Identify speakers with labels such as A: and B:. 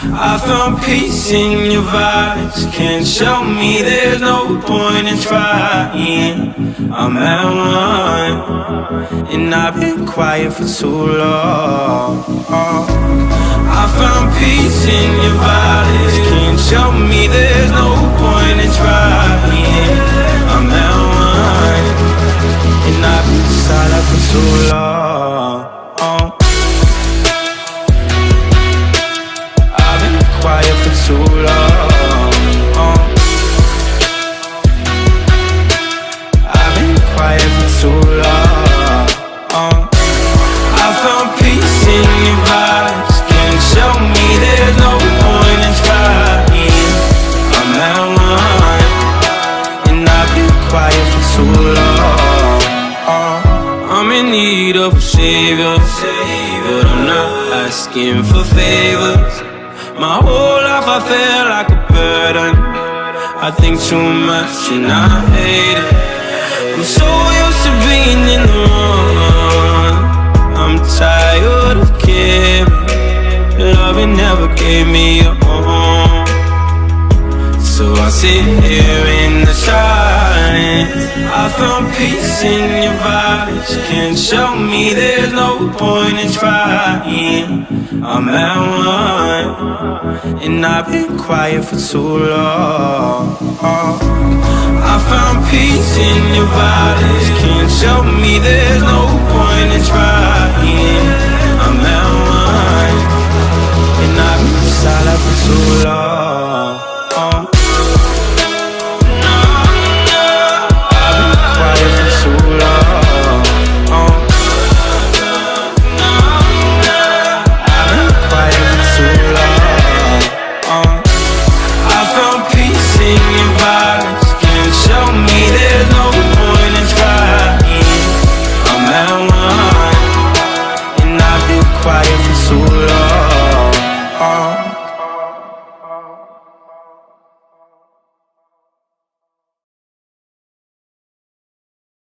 A: I found peace in your vibes. Can't show me there's no point in trying. I'm at one, and I've been quiet for too long. I found peace in your vibes. Can't show me there's no point in trying. I'm at one, and I've been silent for too long. I've been quiet for too long. I've been quiet for too long. I found peace in your vibes. Can't show me there's no point in trying. I'm at one, and I've been quiet for too long. I'm in need of a savior, but I'm not asking for favors. My whole life I feel like a burden. I think too much and I hate it. I'm so used to being in the wrong. I'm tired of caring. Loving never gave me a home. So I sit here in the silence. I found peace in your vibes. Can't show me there's no point in trying. I'm at one, and I've been quiet for too long. I found peace in your vibes. Can't